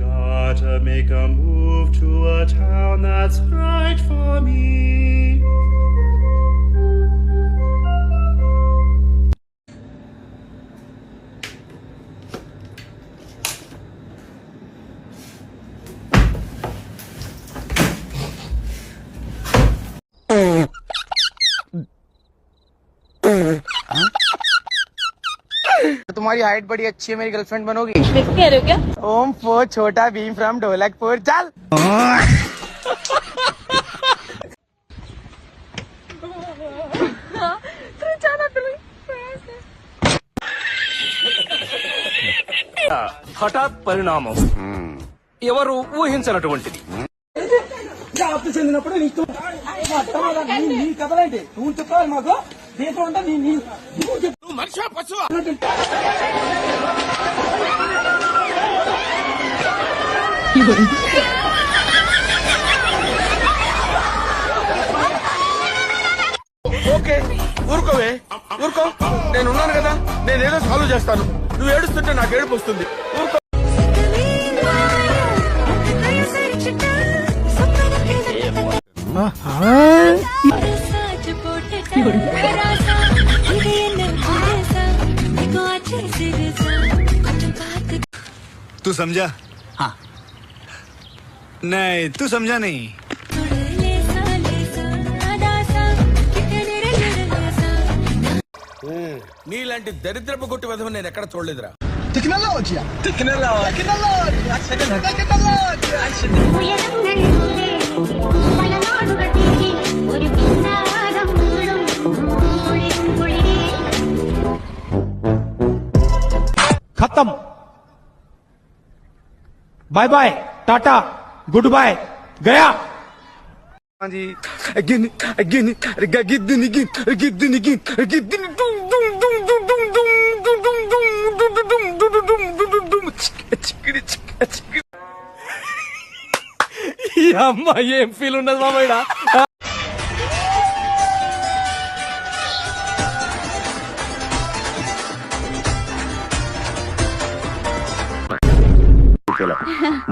Gotta make a move to a town that's right for me. तुम्हारी height बड़ी अच्छी है, मेरी गर्लफ्रेंड बनोगी? कह रहे हो क्या? ओम फोर छोटा भीम फ्रॉम ढोलकपुर, चल। హఠాత్ పరిణామం ఎవరు ఊహించినటువంటిది. వ్యాప్తి చెందినప్పుడు నీకు నీ కథలేంటి నువ్వు చెప్పాలి మాకు దేశం అంటే మనిషి పశువు ఓకే ఊరుకోవే ఊరుకో, నేనున్నాను కదా, నేనేదో సాల్వ్ చేస్తాను. నువ్వు ఏడుస్తుంటే నాకు ఏడుపు వస్తుంది. ఊరుకో. तू समझा? हाँ। नहीं तू समझा नहीं. నీలాంటి దరిద్రపు కొట్టి విధం నేను ఎక్కడ చూడలేదురా. టెక్నాలజీ खत्म. Bye bye, tata, good bye, गया. जी गिन गिन गिद्दनी गिन गिद्दनी गिन गिद्दनी दुम दुम दुम दुम दुम दुम दुम दुम दुम दुम दुम दुम दुम चिकड़ी चिकड़ी. ఈ అమ్మాయి ఏం ఫీల్ ఉండదు మామయ్య.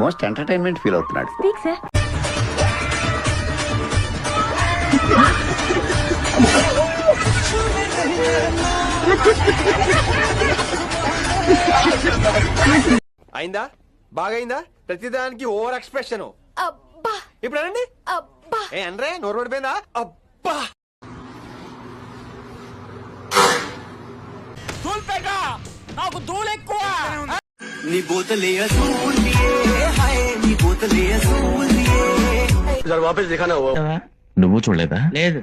మోస్ట్ ఎంటర్టైన్మెంట్ ఫీల్ అవుతున్నాడు. అయిందా? బాగైందా? ప్రతిదానికి ఓవర్ ఎక్స్ప్రెషన్. ఇప్పుడు అనండి. ఏ అనరే, నోరు పడిపోయిందా? అబ్బా నాకు దూలు ఎక్కువ. నీ బోతలే అసూల్ దియే హాయ్ నీ బోతలే అసూల్ దియే వాపస్ దిఖానా. నువ్వు చూడలేదా? లేదు,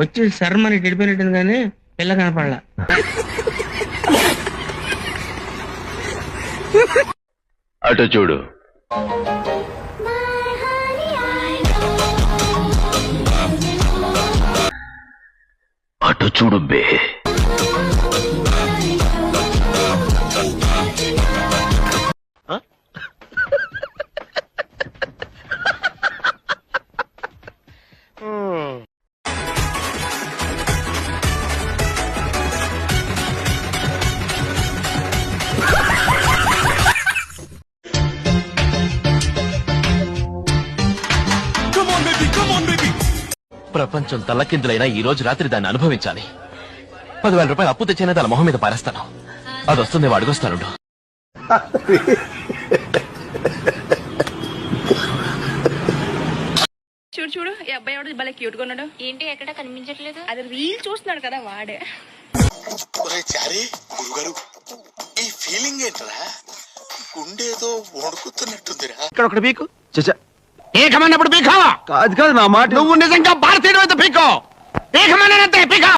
వచ్చి శర్మని గడిపోయినట్టుంది కానీ పిల్ల కనపడలా. అటు చూడు. అటు చూడు బే. ప్రపంచం తల్లకిందులైనా ఈ రోజు రాత్రి దాన్ని అనుభవించాలి. 10,000 రూపాయలు అప్పు తెచ్చినా దాని మొహం మీద పారేస్తాను. అది వస్తుందేమో అడుగొస్తాను. చూడు చూడు, ఈ అబ్బాయి ఎవడు భలే క్యూట్ గా ఉన్నాడు. ఏంటి ఎక్కడ కనిపించట్లేదు? అది రీల్ చూస్తున్నాడు కదా వాడే. గురుగారు ఈ ఫీలింగ్ ఏంట్రా? గుండేదో వణుకుతున్నట్టుందిరా. ఇక్కడ ఒకటి పీకు. ఏకమన్నప్పుడు పీకావా? కాదు కాదు నా మాట. నువ్వు నిజంగా భారతీయుడు అయితే పీకో. ఏకమన్నంతే పీకా.